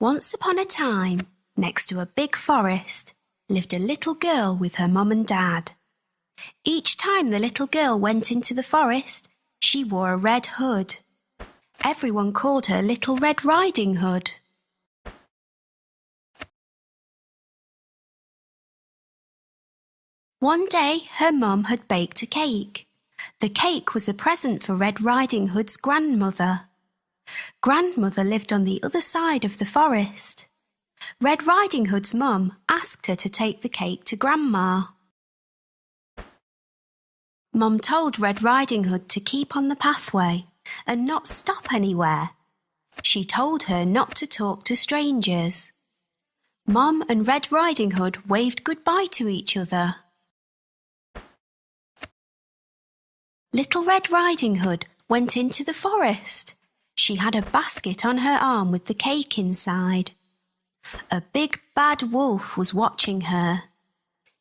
Once upon a time, next to a big forest, lived a little girl with her mum and dad. Each time the little girl went into the forest, she wore a red hood. Everyone called her Little Red Riding Hood. One day her mum had baked a cake. The cake was a present for Red Riding Hood's grandmother. Grandmother lived on the other side of the forest. Red Riding Hood's mum asked her to take the cake to Grandma. Mum told Red Riding Hood to keep on the pathway and not stop anywhere. She told her not to talk to strangers. Mum and Red Riding Hood waved goodbye to each other. Little Red Riding Hood went into the forest. She had a basket on her arm with the cake inside. A big bad wolf was watching her.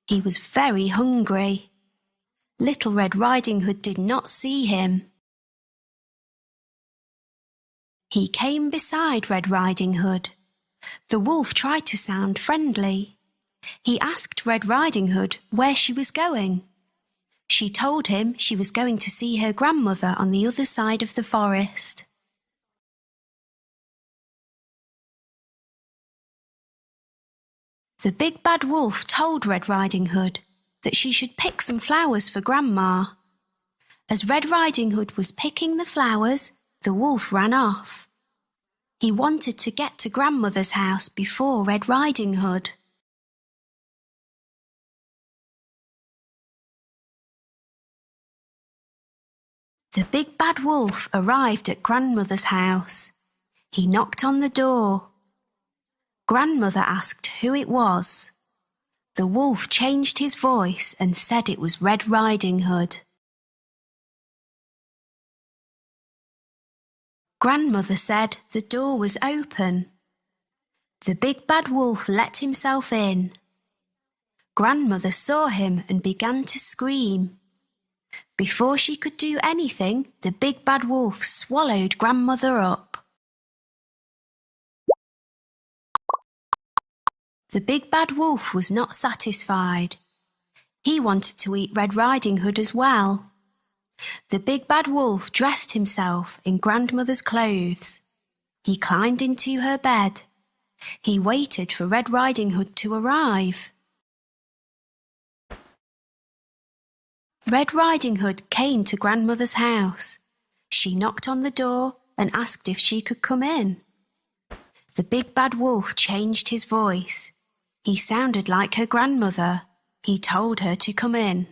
He was very hungry. Little Red Riding Hood did not see him. He came beside Red Riding Hood. The wolf tried to sound friendly. He asked Red Riding Hood where she was going. She told him she was going to see her grandmother on the other side of the forest. The big bad wolf told Red Riding Hood that she should pick some flowers for Grandma. As Red Riding Hood was picking the flowers, the wolf ran off. He wanted to get to Grandmother's house before Red Riding Hood. The big bad wolf arrived at Grandmother's house. He knocked on the door. Grandmother asked who it was. The wolf changed his voice and said it was Red Riding Hood. Grandmother said the door was open. The big bad wolf let himself in. Grandmother saw him and began to scream. Before she could do anything, the big bad wolf swallowed Grandmother up. The big bad wolf was not satisfied. He wanted to eat Red Riding Hood as well. The big bad wolf dressed himself in Grandmother's clothes. He climbed into her bed. He waited for Red Riding Hood to arrive. Red Riding Hood came to Grandmother's house. She knocked on the door and asked if she could come in. The big bad wolf changed his voice. He sounded like her grandmother. He told her to come in.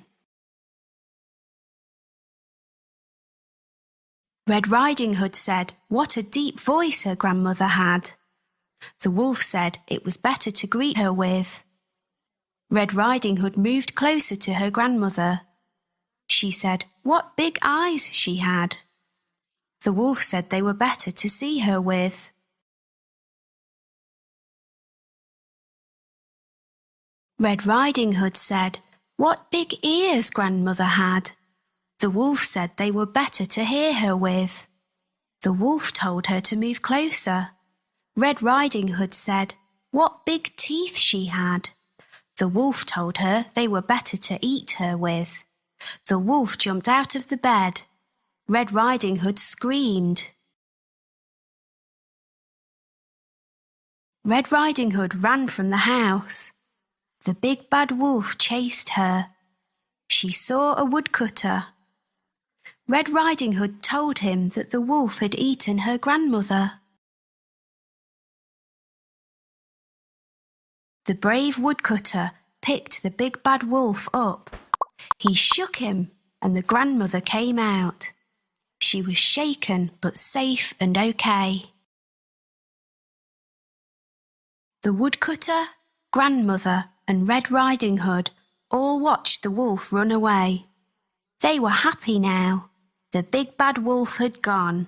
Red Riding Hood said what a deep voice her grandmother had. The wolf said it was better to greet her with. Red Riding Hood moved closer to her grandmother. She said what big eyes she had. The wolf said they were better to see her with. Red Riding Hood said, what big ears Grandmother had. The wolf said they were better to hear her with. The wolf told her to move closer. Red Riding Hood said, what big teeth she had. The wolf told her they were better to eat her with. The wolf jumped out of the bed. Red Riding Hood screamed. Red Riding Hood ran from the house. The big bad wolf chased her. She saw a woodcutter. Red Riding Hood told him that the wolf had eaten her grandmother. The brave woodcutter picked the big bad wolf up. He shook him and the grandmother came out. She was shaken but safe and okay. The woodcutter, grandmother, and Red Riding Hood all watched the wolf run away. They were happy now. The big bad wolf had gone.